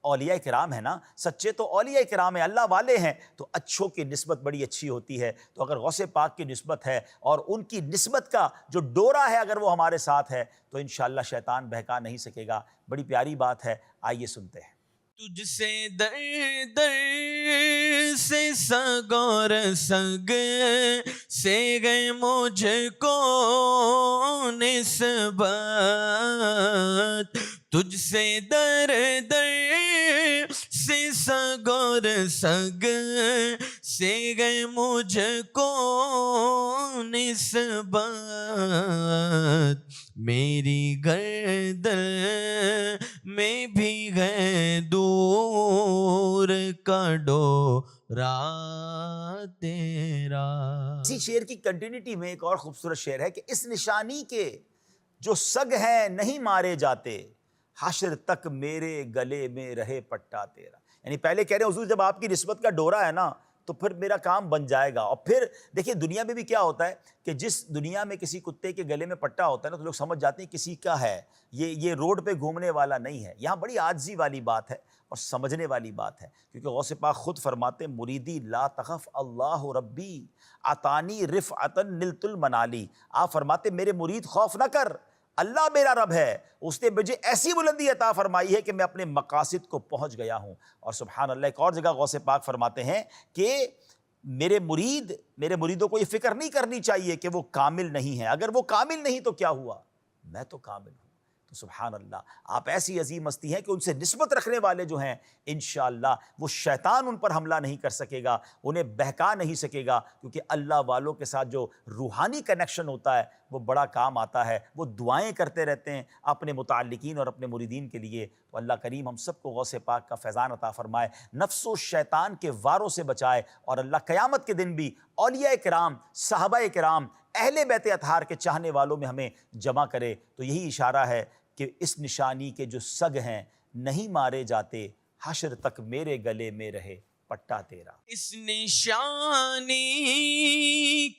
اولیاء کرام ہیں نا، سچے تو اولیاء کرام ہیں، اللہ والے ہیں، تو اچھوں کی نسبت بڑی اچھی ہوتی ہے۔ تو اگر غوث پاک کی نسبت ہے اور ان کی نسبت کا جو ڈورا ہے اگر وہ ہمارے ساتھ ہے تو انشاءاللہ شیطان بہکا نہیں سکے گا۔ بڑی پیاری بات ہے، آئیے سنتے ہیں۔ تجھ سے در در سے سگ اور سگ سے گئے مجھ کو نسبت، تجھ سے در در سے سگ اور سگ سے گئے مجھ کو نسبت، میری گردن میں بھی گئے دور کا ڈورا تیرا۔ اسی شعر کی کنٹینیٹی میں ایک اور خوبصورت شعر ہے کہ اس نشانی کے جو سگ ہیں نہیں مارے جاتے، حشر تک میرے گلے میں رہے پٹا تیرا۔ یعنی پہلے کہہ رہے ہیں حضور جب آپ کی نسبت کا ڈورا ہے نا تو پھر میرا کام بن جائے گا۔ اور پھر دیکھیں دنیا میں بھی کیا ہوتا ہے کہ جس دنیا میں کسی کتے کے گلے میں پٹا ہوتا ہے نا تو لوگ سمجھ جاتے ہیں کسی کا ہے، یہ روڈ پہ گھومنے والا نہیں ہے۔ یہاں بڑی عاجزی والی بات ہے اور سمجھنے والی بات ہے، کیونکہ غوث پاک خود فرماتے مریدی لا تخف اللہ ربی عطانی رفعتا نلت المنالی۔ آپ فرماتے میرے مرید خوف نہ کر، اللہ میرا رب ہے، اس نے مجھے ایسی بلندی عطا فرمائی ہے کہ میں اپنے مقاصد کو پہنچ گیا ہوں۔ اور سبحان اللہ ایک اور جگہ غوث پاک فرماتے ہیں کہ میرے مریدوں کو یہ فکر نہیں کرنی چاہیے کہ وہ کامل نہیں ہے، اگر وہ کامل نہیں تو کیا ہوا، میں تو کامل ہوں۔ تو سبحان اللہ، آپ ایسی عظیم ہستی ہیں کہ ان سے نسبت رکھنے والے جو ہیں انشاءاللہ وہ شیطان ان پر حملہ نہیں کر سکے گا، انہیں بہکا نہیں سکے گا، کیونکہ اللہ والوں کے ساتھ جو روحانی کنیکشن ہوتا ہے وہ بڑا کام آتا ہے۔ وہ دعائیں کرتے رہتے ہیں اپنے متعلقین اور اپنے مریدین کے لیے۔ تو اللہ کریم ہم سب کو غوث پاک کا فیضان عطا فرمائے، نفس و شیطان کے واروں سے بچائے، اور اللہ قیامت کے دن بھی اولیاء کرام، صحابہ کرام، اہل بیت اطہار کے چاہنے والوں میں ہمیں جمع کرے۔ تو یہی اشارہ ہے کہ اس نشانی کے جو سگ ہیں نہیں مارے جاتے، حشر تک میرے گلے میں رہے پٹا تیرا۔ اس نشانی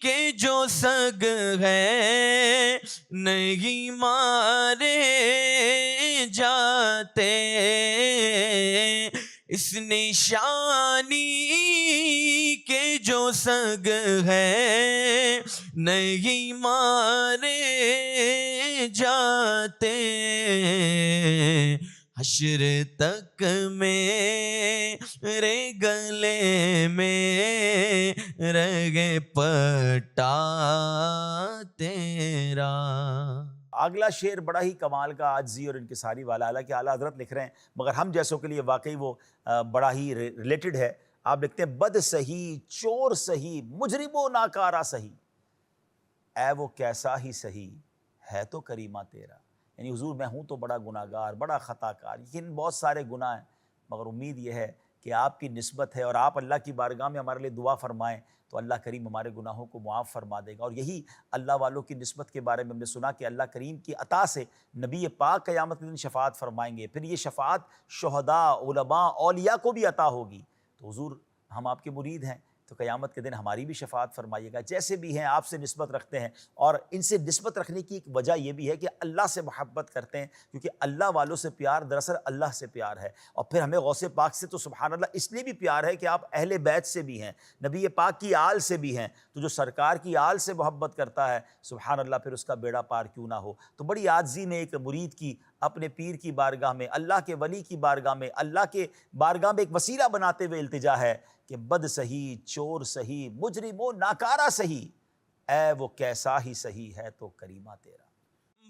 کے جو سگ ہے نہیں مارے جاتے، اس نشانی کے جو سگ ہے نہیں مارے جاتے، حشر تک میرے گلے میں رگے پٹا تیرا۔ اگلا شعر بڑا ہی کمال کا عاجزی اور انکساری والا، حالانکہ اعلیٰ حضرت لکھ رہے ہیں مگر ہم جیسوں کے لیے واقعی وہ بڑا ہی ریلیٹڈ ہے۔ آپ لکھتے ہیں بد سہی چور سہی مجرم و ناکارہ سہی، اے وہ کیسا ہی سہی ہے تو کریمہ تیرا۔ یعنی حضور میں ہوں تو بڑا گناہ گار، بڑا خطا کار، لیکن بہت سارے گناہ ہیں، مگر امید یہ ہے کہ آپ کی نسبت ہے اور آپ اللہ کی بارگاہ میں ہمارے لیے دعا فرمائیں تو اللہ کریم ہمارے گناہوں کو معاف فرما دے گا۔ اور یہی اللہ والوں کی نسبت کے بارے میں ہم نے سنا کہ اللہ کریم کی عطا سے نبی پاک قیامت کے دن شفاعت فرمائیں گے، پھر یہ شفاعت شہداء، علماء، اولیاء کو بھی عطا ہوگی۔ تو حضور ہم آپ کے مرید ہیں تو قیامت کے دن ہماری بھی شفاعت فرمائیے گا، جیسے بھی ہیں آپ سے نسبت رکھتے ہیں، اور ان سے نسبت رکھنے کی ایک وجہ یہ بھی ہے کہ اللہ سے محبت کرتے ہیں، کیونکہ اللہ والوں سے پیار دراصل اللہ سے پیار ہے۔ اور پھر ہمیں غوث پاک سے تو سبحان اللہ اس لیے بھی پیار ہے کہ آپ اہل بیت سے بھی ہیں، نبی پاک کی آل سے بھی ہیں، تو جو سرکار کی آل سے محبت کرتا ہے سبحان اللہ پھر اس کا بیڑا پار کیوں نہ ہو۔ تو بڑی عاجزی میں ایک مرید کی اپنے پیر کی بارگاہ میں، اللہ کے ولی کی بارگاہ میں، اللہ کے بارگاہ میں ایک وسیلہ بناتے ہوئے التجا ہے کہ بد سہی چور سہی مجرم و ناکارہ سہی، اے وہ کیسا ہی سہی ہے تو کریمہ تیرا۔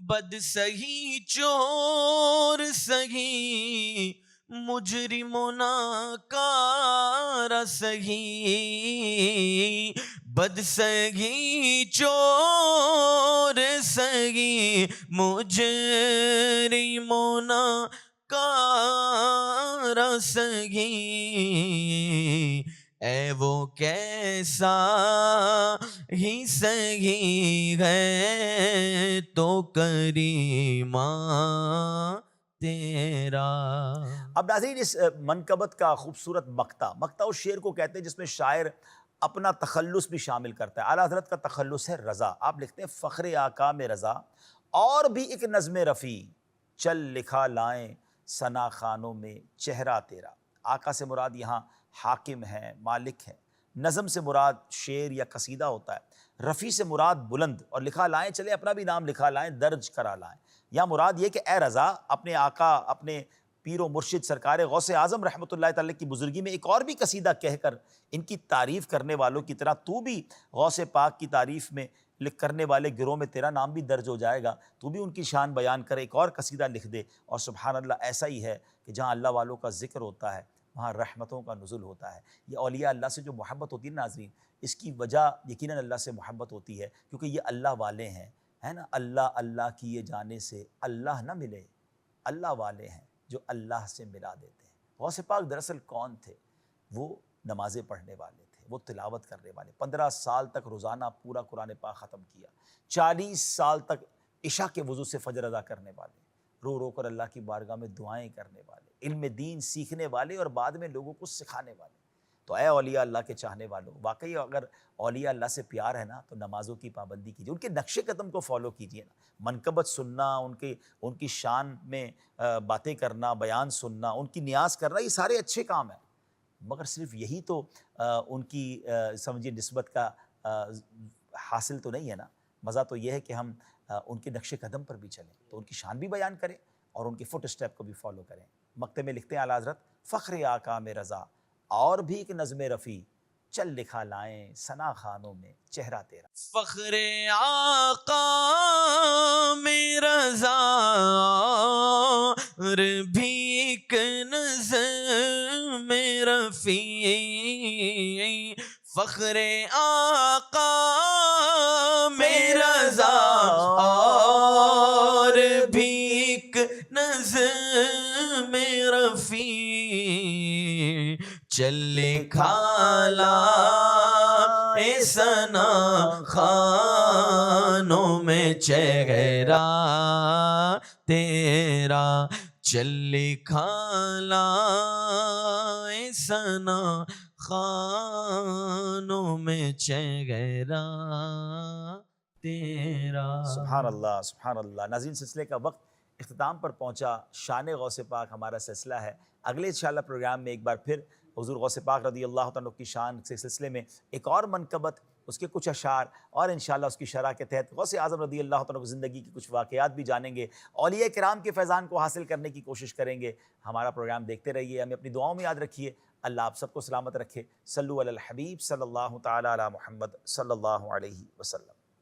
بد سہی چور سہی مجرموں ناکار سہی بد سگی چور سگی مجرموں ناکار سگی اے وہ کیسا ہی سہی ہے تو کریمہ تیرا۔ اب ناظرین اس منقبت کا خوبصورت مقطع اس شعر کو کہتے ہیں جس میں شاعر اپنا تخلص بھی شامل کرتا ہے۔ اعلیٰ حضرت کا تخلص ہے رضا۔ آپ لکھتے ہیں فخر آقا میں رضا اور بھی ایک نظم رفیع چل لکھا لائیں ثنا خانوں میں چہرہ تیرا۔ آقا سے مراد یہاں حاکم ہے، مالک ہے۔ نظم سے مراد شعر یا قصیدہ ہوتا ہے۔ رفیع سے مراد بلند، اور لکھا لائیں چلے اپنا بھی نام لکھا لائیں، درج کرا لائیں۔ یا مراد یہ کہ اے رضا اپنے آقا، اپنے پیر و مرشد سرکار غوث اعظم رحمۃ اللہ تعالی کی بزرگی میں ایک اور بھی قصیدہ کہہ کر ان کی تعریف کرنے والوں کی طرح تو بھی غوث پاک کی تعریف میں کرنے والے گروہ میں تیرا نام بھی درج ہو جائے گا، تو بھی ان کی شان بیان کر ایک اور قصیدہ لکھ دے۔ اور سبحان اللہ ایسا ہی ہے کہ جہاں اللہ والوں کا ذکر ہوتا ہے وہاں رحمتوں کا نزول ہوتا ہے۔ یہ اولیاء اللہ سے جو محبت ہوتی ہے ناظرین، اس کی وجہ یقیناً اللہ سے محبت ہوتی ہے کیونکہ یہ اللہ والے ہیں، ہے نا۔ اللہ اللہ کیے جانے سے اللہ نہ ملے، اللہ والے ہیں جو اللہ سے ملا دیتے ہیں۔ غوث پاک دراصل کون تھے؟ وہ نمازیں پڑھنے والے تھے، وہ تلاوت کرنے والے، 15 سال تک روزانہ پورا قرآن پاک ختم کیا، 40 سال تک عشاء کے وضو سے فجر ادا کرنے والے، رو رو کر اللہ کی بارگاہ میں دعائیں کرنے والے، علم دین سیکھنے والے اور بعد میں لوگوں کو سکھانے والے۔ تو اے اولیاء اللہ کے چاہنے والوں، واقعی اگر اولیاء اللہ سے پیار ہے نا تو نمازوں کی پابندی کیجیے، ان کے نقش قدم کو فالو کیجیے نا۔ منقبت سننا، ان کی شان میں باتیں کرنا، بیان سننا، ان کی نیاز کرنا، یہ سارے اچھے کام ہیں، مگر صرف یہی تو ان کی سمجھیے نسبت کا حاصل تو نہیں ہے نا۔ مزہ تو یہ ہے کہ ہم ان کے نقش قدم پر بھی چلیں، تو ان کی شان بھی بیان کریں اور ان کے فٹ اسٹیپ کو بھی فالو کریں۔ مقطع میں لکھتے ہیں اعلیٰ حضرت فخر آقا میں رضا اور بھی ایک نظم رفیع چل لکھا لائیں ثنا خانوں میں چہرہ تیرا۔ فخر آقا میں رضا اور بھی ایک نظم رفیع، فخر آقا میں رضا اور بھی ایک نظم رفیع، چل لکھا لائیں ثنا خانوں میں چہرہ تیرا، چل لکھا لائیں ثنا خانوں میں چہرہ تیرا۔ سبحان اللہ سبحان اللہ۔ ناظرین سلسلے کا وقت اختتام پر پہنچا۔ شان غوث پاک ہمارا سلسلہ ہے۔ اگلے انشاءاللہ پروگرام میں ایک بار پھر حضور غوث پاک رضی اللہ تعالیٰ کی شان کے سلسلے میں ایک اور منقبت، اس کے کچھ اشعار اور انشاءاللہ اس کی شرح کے تحت غوث اعظم رضی اللہ تعالیٰ کی زندگی کی کچھ واقعات بھی جانیں گے، اولیاء کرام کے فیضان کو حاصل کرنے کی کوشش کریں گے۔ ہمارا پروگرام دیکھتے رہیے، ہمیں اپنی دعاؤں میں یاد رکھیے۔ اللہ آپ سب کو سلامت رکھے۔ صلو علی الحبیب صلی اللہ تعالیٰ علی محمد صلی اللہ علیہ وسلم۔